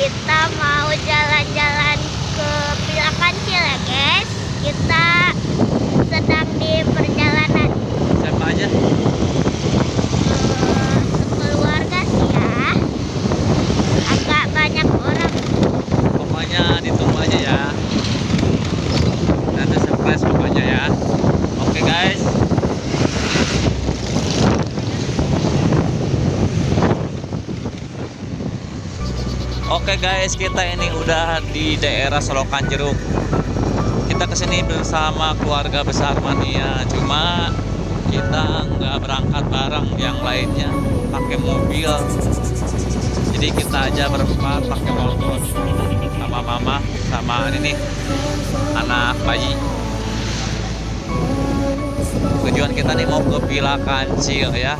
Kita mau jalan-jalan ke Villa Kancil ya guys. Kita sedang di perjalanan. Siapa aja? Keluarga sih ya. Agak banyak orang. Pokoknya ditunggu aja ya. Nanti surprise pokoknya ya. Oke guys. Oke guys, kita ini udah di daerah Selokan Jeruk. Kita kesini bersama keluarga besar Mania. Cuma kita nggak berangkat bareng yang lainnya, pakai mobil. Jadi kita aja berempat pakai motor sama mama, sama ini nih anak bayi. Tujuan kita nih mau ke Villa Kancil ya.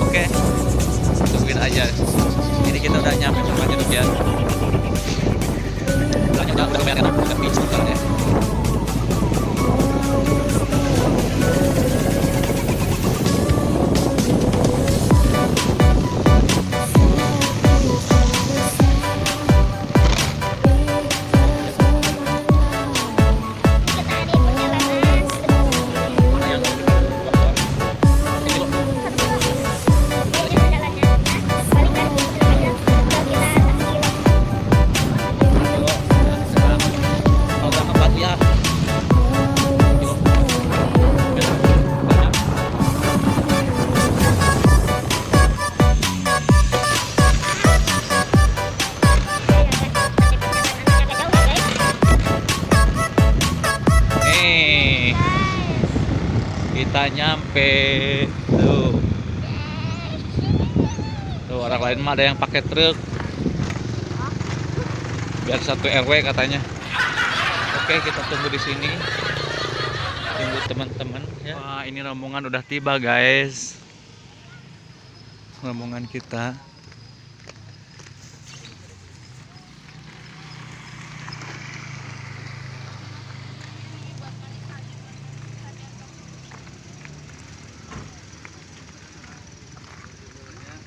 Oke, tungguin aja. Ini kita udah nyampe Selokan Jeruk ya. Udah kebayang kan? Udah beach sebentar ya. Kita nyampe tuh orang lain mah ada yang pakai truk biar satu RW katanya. Oke, kita tunggu di sini, tunggu teman-teman ya. Wah, ini rombongan udah tiba guys, rombongan kita.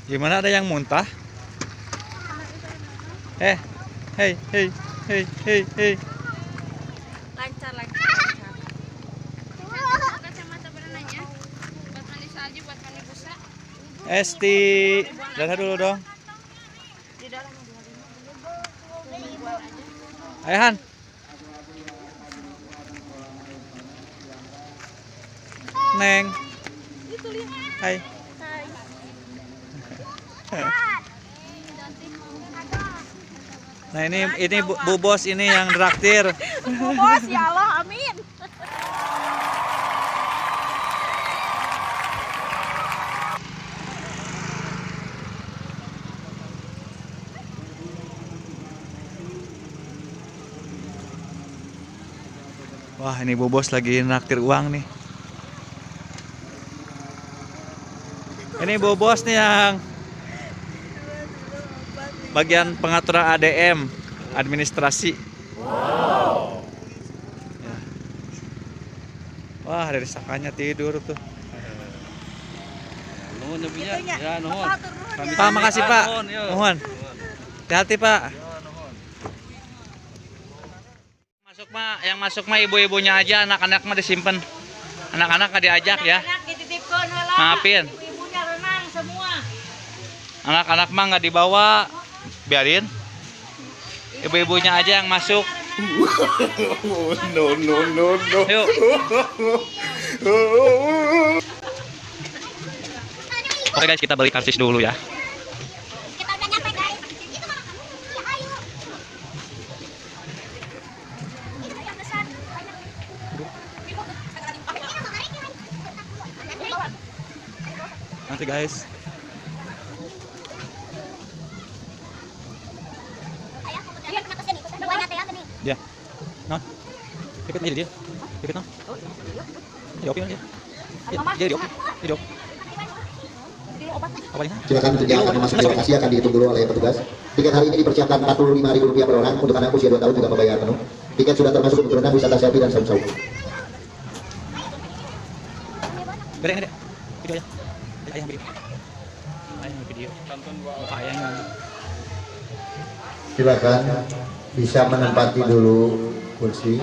Gimana, ada yang muntah? Hei, hei, hei, hei. Lancar. Kacamata berenangnya buat mandi salju, buat mandi busa. Esti, darah dulu dong. Di dalam Ayahan. Neng. Hai. Nah ini Bu Bos ini yang traktir. Bu Bos, ya Allah, amin. Wah, ini Bu Bos lagi naktir uang nih. Ini Bu Bos nih yang bagian pengaturan ADM, administrasi. Wow. Ya. Wah, dari sakanya tidur tuh. Nuhun ya, nuhun. Pak, makasih Pak. Nuhun. Hati-hati Pak. Masuk Pak, yang masuk mah ibu-ibunya aja, anak-anak mah disimpan. Anak-anak nggak diajak ya. Maafin. Ibunya renang semua. Anak-anak mah nggak dibawa. Biarin ibu-ibunya aja yang masuk. No. Yuk. Oke guys, kita beli karcis dulu ya. Kita udah nyampe guys. Nanti guys. Ya. Nah. Ikut aja dia. Ikut nah. Diokin aja. Dia diop. Silakan untuk yang akan masuk ke lokasi akan dihitung dulu oleh petugas. Tiket hari ini dipersiapkan Rp45.000 per orang. Untuk anak usia 2 tahun juga membayar penuh. Tiket sudah termasuk untuk renang, wisata selfie dan saum-saum. Berein deh. Video aja. Ayah video. Ayah video. Ayah Silakan bisa menempati dulu kursi.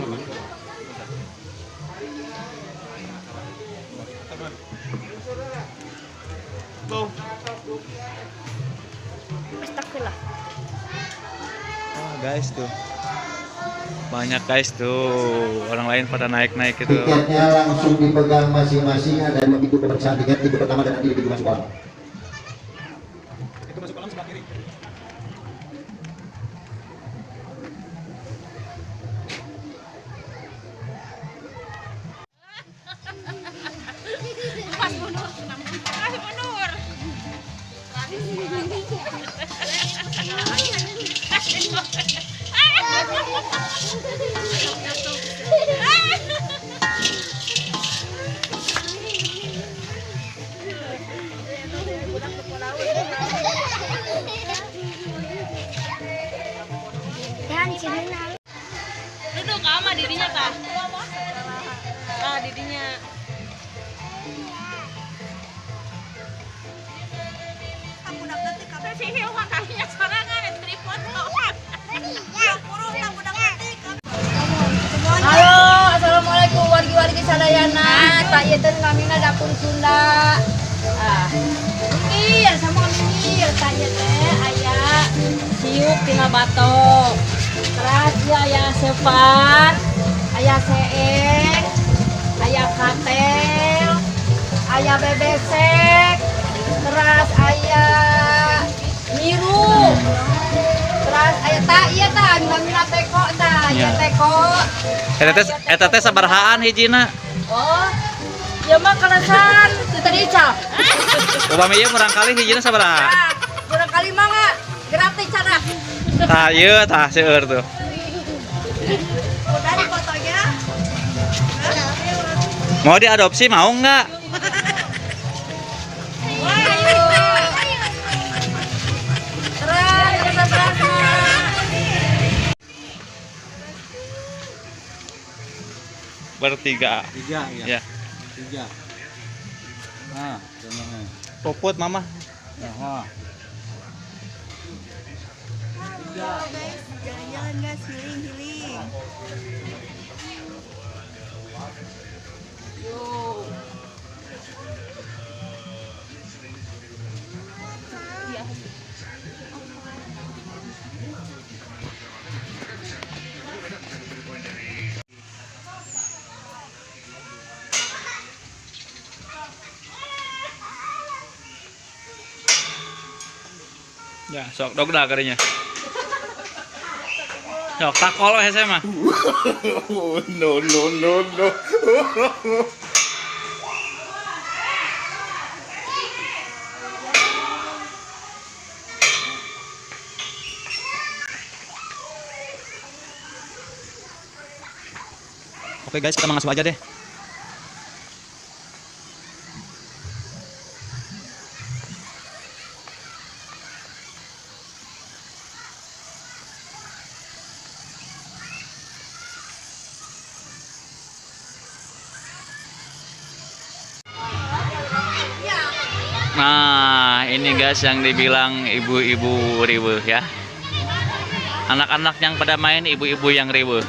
Astagfirullah. Oh, guys tuh. Banyak guys tuh. Orang lain pada naik-naik itu. Tiketnya langsung dipegang masing-masing. Ada 2 pintu pemeriksaan tiket, pintu pertama dan nanti pintu masuk kolam. Itu masuk kolam sebelah kiri. Mas mundur, kasih mundur. Dan sini Itu kama didinya kah? Ah, didinya. Aku dapat tiga sih uang kalinya sorangan tripod kok. Halo, assalamualaikum wargi-wargi sadayana. Tak yeun kami na dapur Sunda. Mikir sama mikir tak teh aya siuk tina batok. Terus ya aya sepan, aya seeng, aya katel, aya bebesek, terus aya miru. Terus aya tak iya tak ngamina teko tak, Iya. ya teko. Eta teh sabarahaan hijina. Oh, ya mah kalasan tadi cap. Upami ieu murang kali hijina sabaraha? Kurang kali mah nggak gratis cara. Tah ieu tah seueur tuh. Udah di fotonya. Mau diadopsi mau nggak? Ayo. Terus. Bertiga. 3 Ya. 3. Nah, contohnya. Puput mama. Nah, Jalan-jalan guys, healing. Ya, sok dogda kadinya. Sok takol we saya mah. No. Oke guys, kita mengasuh aja deh. Nah, ini guys yang dibilang ibu-ibu riweuh ya. Anak-anak yang pada main, ibu-ibu yang riweuh.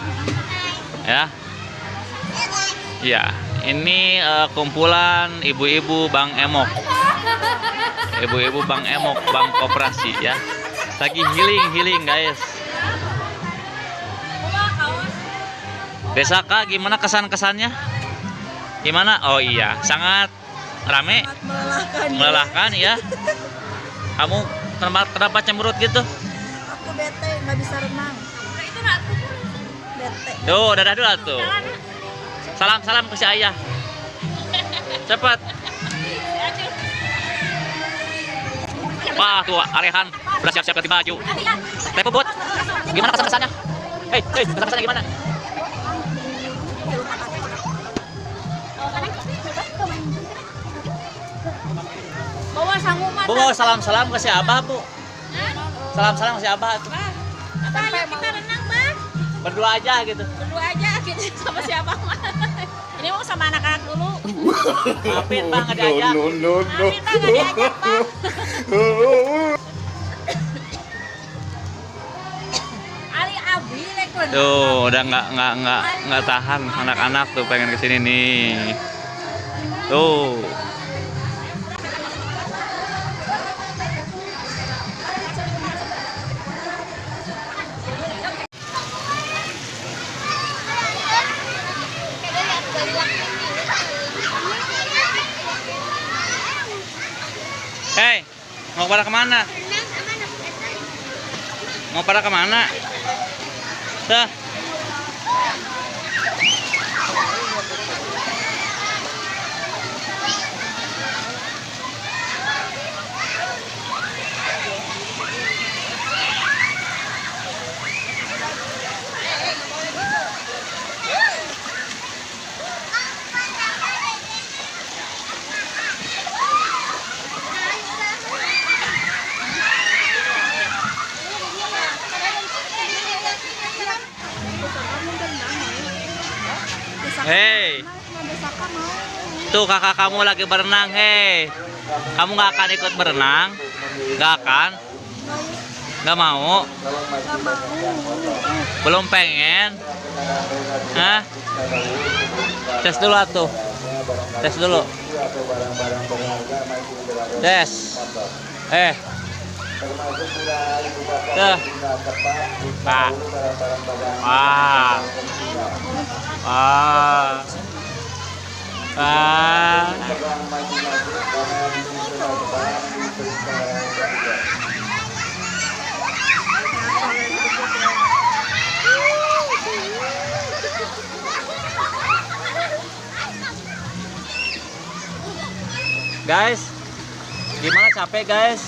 Ya. Ya, ini kumpulan ibu-ibu Bang Emok. Ibu-ibu Bang Emok, Bang Koperasi ya. Lagi healing guys. Desa Kak, gimana kesan-kesannya? Gimana? Oh iya, sangat rame, melelahkan ya. Kamu kenapa cemberut gitu? Aku bete nggak bisa renang. Itu nak Bete. Tuh, dadah dulu tuh. Salam ke si ayah. Cepat. Wah, tuh Arehan udah siap-siap ganti baju. Teh Puput, gimana kesan-kesannya? Hei, kesan-kesannya gimana? Bawa sangu mah. Bu, salam-salam ke si Abah, Bu. Salam-salam ke si Abah tuh. Ayo kita renang, Bang. Berdua aja gitu. Berdua aja gitu sama siapa mah. Ini mau sama anak-anak dulu. Maafin Bang, nggak diajak. Maafin Bang, nggak diajak, Bang. Tuh, udah nggak tahan anak-anak tuh pengen kesini nih. Tuh. Hei, mau pada kemana? Mau pada kemana? Dah. Hei, tuh kakak kamu lagi berenang. Hei, kamu nggak akan ikut berenang? Nggak akan? Nggak mau? Belum pengen? Hah? Tes dulu atuh. Tes dulu. Tes. Tuh. Pak. Guys, gimana, capek guys?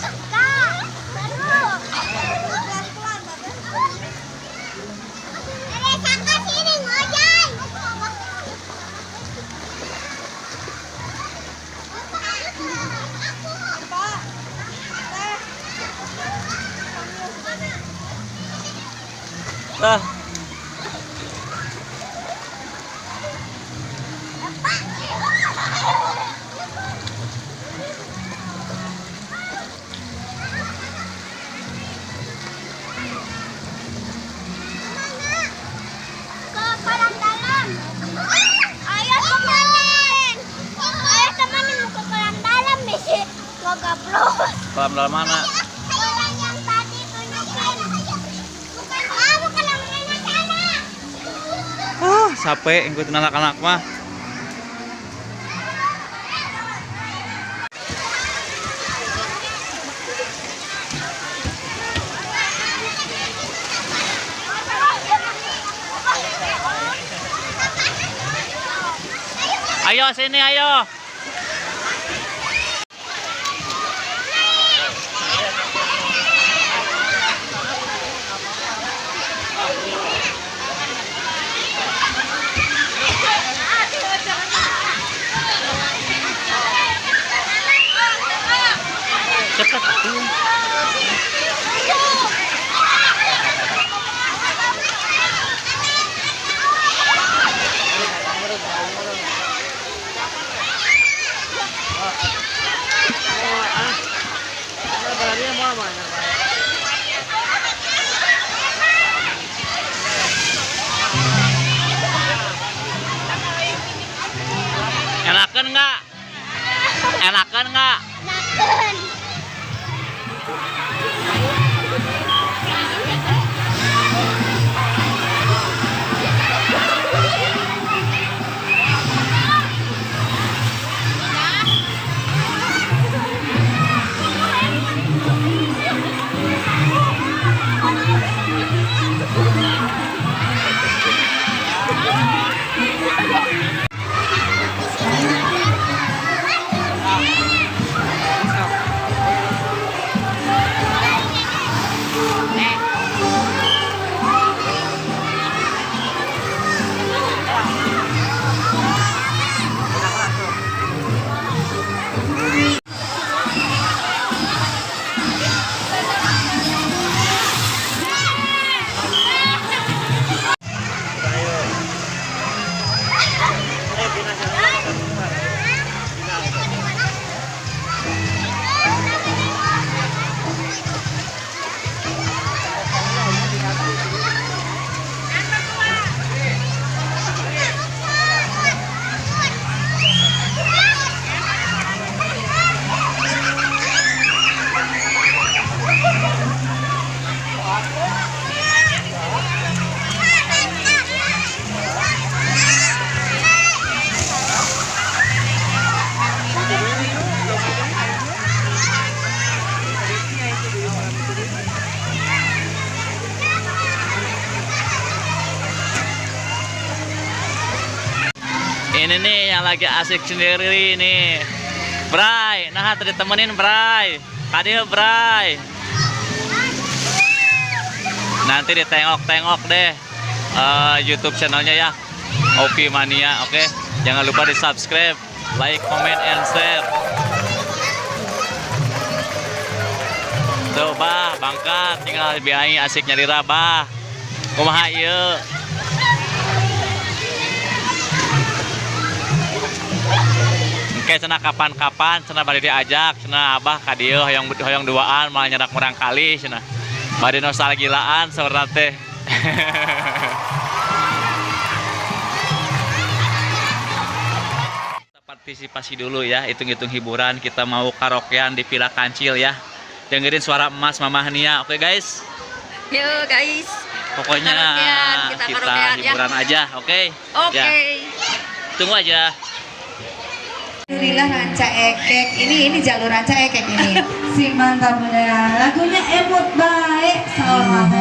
Kolam dalam mana? Kolam yang tadi tunjukin. Bukan yang sana. Capek ngikutin anak-anak mah. Ayo sini, ayo. Cepat atuh. Enakan nggak? Enakan nggak? Enakan. Ini nih yang lagi asik sendiri nih. Bray, nah tadi temenin Bray. Tadi Bray. Nanti ditengok-tengok deh YouTube channelnya ya, Ovi Mania. Oke, jangan lupa di subscribe, like, comment, and share. Tuh bah, bangkat tinggal biayi asik nyari rabah. Kumaha ieu? Oke, cenah kapan-kapan cenah bari diajak cenah abah ka dieu hoyong duaan malah nyedak murang kali cenah. Bari nostalgiaan saurna teh. Kita partisipasi dulu ya, hitung-hitung hiburan. Kita mau karaokean di Villa Kancil ya. Dengerin suara emas Mama Nia. Oke guys. Yuk guys. Pokoknya Karaokean, kita karaokean, hiburan ya. aja, oke? Oke. Ya. Tunggu aja. Alhamdulillah ranca ekek. Ini jalur ranca ekek ini. Si mantap bener. Lagunya emot baik. Salam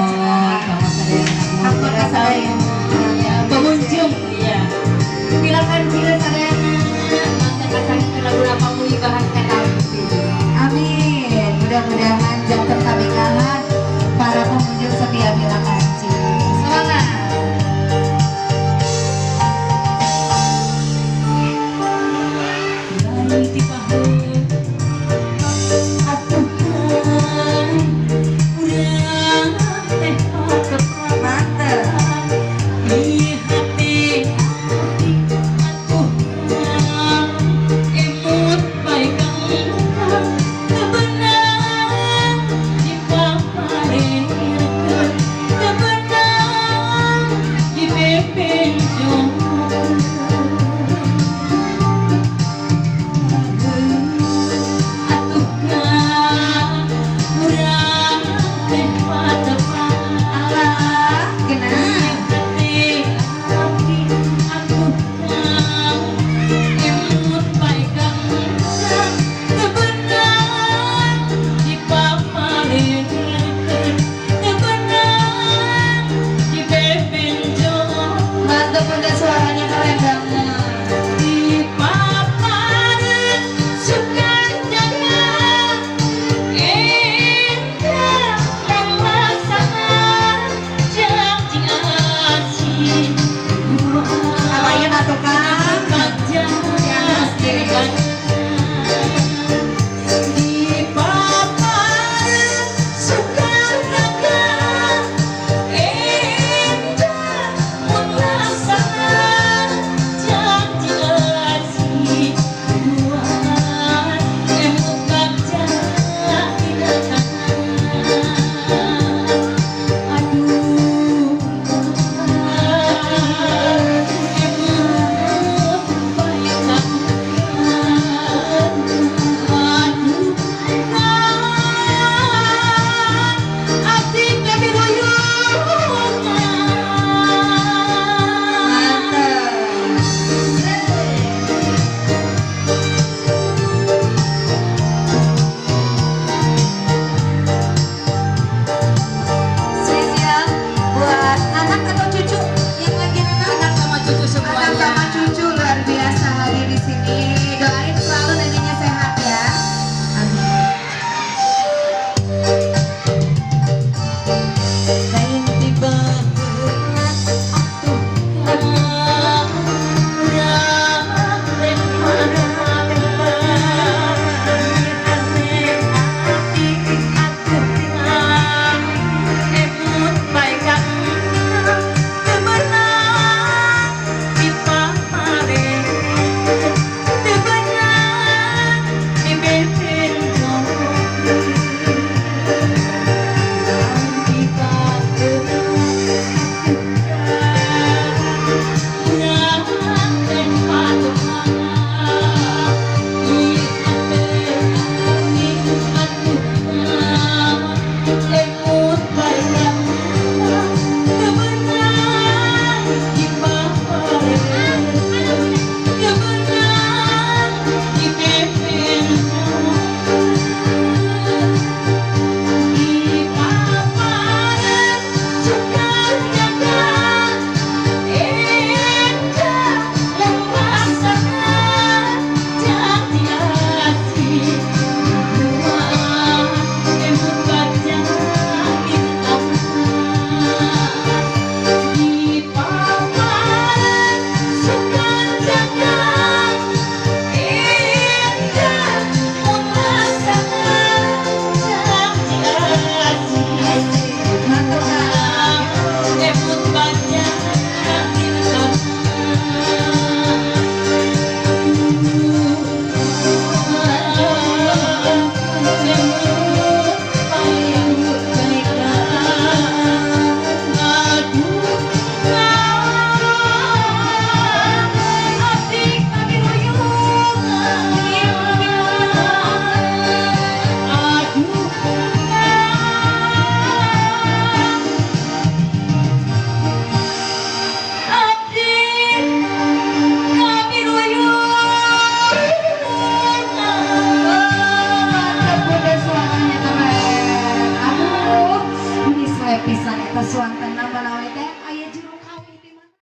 aku rasa pengunjung. Iya. Bilakan bila sarana. Mantan pasang lagu apa bahan kata. Amin. Mudah-mudahan